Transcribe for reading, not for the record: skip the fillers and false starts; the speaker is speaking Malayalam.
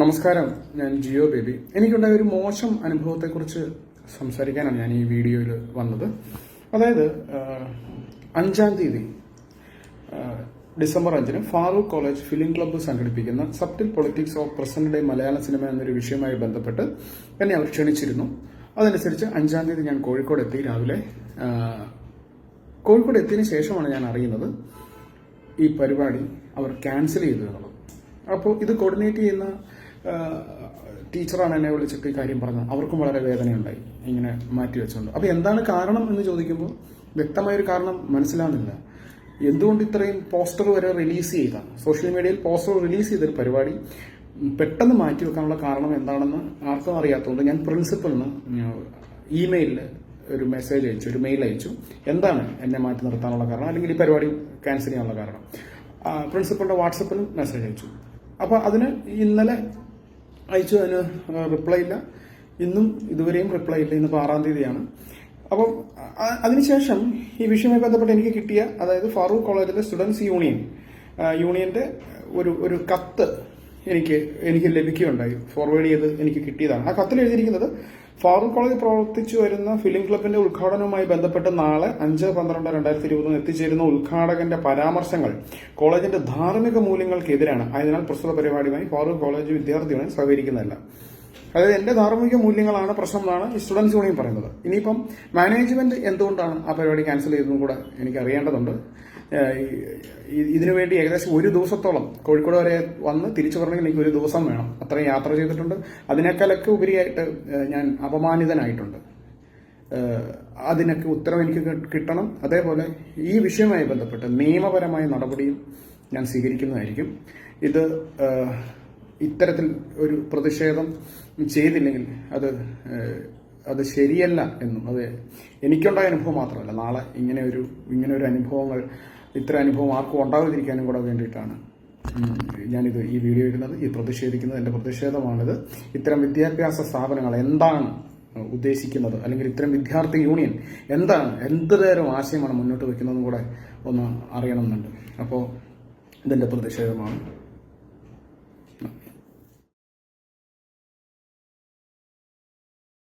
നമസ്കാരം, ഞാൻ ജിയോ ബേബി. എനിക്കുണ്ടായ ഒരു മോശം അനുഭവത്തെക്കുറിച്ച് സംസാരിക്കാനാണ് ഞാൻ ഈ വീഡിയോയിൽ വന്നത്. അതായത് 5-ാം തീയതി ഡിസംബർ 5-ന് ഫാറൂഖ് കോളേജ് ഫിലിം ക്ലബ്ബ് സംഘടിപ്പിക്കുന്ന subtle politics of present day മലയാള സിനിമ എന്നൊരു വിഷയവുമായി ബന്ധപ്പെട്ട് എന്നെ അവർ ക്ഷണിച്ചിരുന്നു. അതനുസരിച്ച് 5-ാം തീയതി ഞാൻ കോഴിക്കോട് എത്തി. രാവിലെ കോഴിക്കോട് എത്തിയതിനു ശേഷമാണ് ഞാൻ അറിയുന്നത് ഈ പരിപാടി അവർ ക്യാൻസൽ ചെയ്തു എന്നുള്ളത്. അപ്പോൾ ഇത് കോർഡിനേറ്റ് ചെയ്യുന്ന ടീച്ചറാണ് എന്നെ വിളിച്ചിട്ട് ഈ കാര്യം പറഞ്ഞത്. അവർക്കും വളരെ വേദനയുണ്ടായി ഇങ്ങനെ മാറ്റിവെച്ചുകൊണ്ട്. അപ്പോൾ എന്താണ് കാരണം എന്ന് ചോദിക്കുമ്പോൾ വ്യക്തമായൊരു കാരണം മനസ്സിലാവുന്നില്ല. എന്തുകൊണ്ട് ഇത്രയും പോസ്റ്റർ വരെ റിലീസ് ചെയ്ത, സോഷ്യൽ മീഡിയയിൽ പോസ്റ്റർ റിലീസ് ചെയ്തൊരു പരിപാടി പെട്ടെന്ന് മാറ്റിവെക്കാനുള്ള കാരണം എന്താണെന്ന് ആർക്കും അറിയാത്തതുകൊണ്ട് ഞാൻ പ്രിൻസിപ്പലിന് ഇമെയിലിൽ ഒരു മെസ്സേജ് അയച്ചു, ഒരു മെയിൽ അയച്ചു. എന്താണ് എന്നെ മാറ്റി നിർത്താനുള്ള കാരണം, അല്ലെങ്കിൽ ഈ പരിപാടി ക്യാൻസൽ ചെയ്യാനുള്ള കാരണം. പ്രിൻസിപ്പലിന്റെ വാട്സപ്പിലും മെസ്സേജ് അയച്ചു. അപ്പോൾ അതിന് ഇന്നലെ അയച്ചു, അതിന് റിപ്ലൈ ഇല്ല. ഇന്നും ഇതുവരെയും റിപ്ലൈ ഇല്ല. ഇന്നിപ്പോൾ 6-ാം തീയതിയാണ്. അപ്പം അതിനുശേഷം ഈ വിഷയവുമായി ബന്ധപ്പെട്ട് എനിക്ക് കിട്ടിയ, അതായത് ഫാറൂഖ് കോളേജിലെ സ്റ്റുഡൻസ് യൂണിയന്റെ ഒരു കത്ത് എനിക്ക് ലഭിക്കുകയുണ്ടായി. ഫോർവേഡ് ചെയ്ത് എനിക്ക് കിട്ടിയതാണ്. ആ കത്തിൽ എഴുതിയിരിക്കുന്നത്, ഫാറൂഖ് കോളേജ് പ്രവർത്തിച്ചു വരുന്ന ഫിലിം ക്ലബിന്റെ ഉദ്ഘാടനവുമായി ബന്ധപ്പെട്ട് നാളെ 5/12/2020 എത്തിച്ചേരുന്ന ഉദ്ഘാടകന്റെ പരാമർശങ്ങൾ കോളേജിന്റെ ധാർമ്മിക മൂല്യങ്ങൾക്കെതിരാണ്. ആയതിനാൽ പ്രസ്തുത പരിപാടിയുമായി ഫാറൂഖ് കോളേജ് വിദ്യാർത്ഥികളെ സഹകരിക്കുന്നതല്ല. അതായത് എന്റെ ധാർമ്മിക മൂല്യങ്ങളാണ് പ്രശ്നം എന്നാണ് ഈ സ്റ്റുഡൻസ് യൂണിയൻ പറയുന്നത്. ഇനിയിപ്പം മാനേജ്മെന്റ് എന്തുകൊണ്ടാണ് ആ പരിപാടി ക്യാൻസൽ ചെയ്തതെന്നും കൂടെ എനിക്ക് അറിയേണ്ടതുണ്ട്. ഇതിനുവേണ്ടി ഏകദേശം ഒരു ദിവസത്തോളം കോഴിക്കോട് വരെ വന്ന് തിരിച്ചു പറഞ്ഞെങ്കിൽ എനിക്ക് ഒരു ദിവസം വേണം. അത്രയും യാത്ര ചെയ്തിട്ടുണ്ട്. അതിനേക്കാളൊക്കെ ഉപരിയായിട്ട് ഞാൻ അപമാനിതനായിട്ടുണ്ട്. അതിനൊക്കെ ഉത്തരം എനിക്ക് കിട്ടണം. അതേപോലെ ഈ വിഷയവുമായി ബന്ധപ്പെട്ട് നിയമപരമായ നടപടിയും ഞാൻ സ്വീകരിക്കുന്നതായിരിക്കും. ഇത്തരത്തിൽ ഒരു പ്രതിഷേധം ചെയ്തില്ലെങ്കിൽ അത് ശരിയല്ല എന്നും, അത് എനിക്കുണ്ടായ അനുഭവം മാത്രമല്ല, നാളെ ഇങ്ങനെ ഒരു അനുഭവങ്ങൾ, ഇത്തരം അനുഭവം ആർക്കും ഉണ്ടാകാതിരിക്കാനും കൂടെ വേണ്ടിയിട്ടാണ് ഞാനിത് ഈ വീഡിയോ ഇടുന്നത്, ഈ പ്രതിഷേധിക്കുന്നത്. എൻ്റെ പ്രതിഷേധമാണിത്. ഇത്തരം വിദ്യാഭ്യാസ സ്ഥാപനങ്ങൾ എന്താണ് ഉദ്ദേശിക്കുന്നത്, അല്ലെങ്കിൽ ഇത്തരം വിദ്യാർത്ഥി യൂണിയൻ എന്ത് തരം ആശയമാണ് മുന്നോട്ട് വയ്ക്കുന്നതെന്നും കൂടെ ഒന്ന് അറിയണമെന്നുണ്ട്. അപ്പോൾ ഇതെൻ്റെ പ്രതിഷേധമാണ്.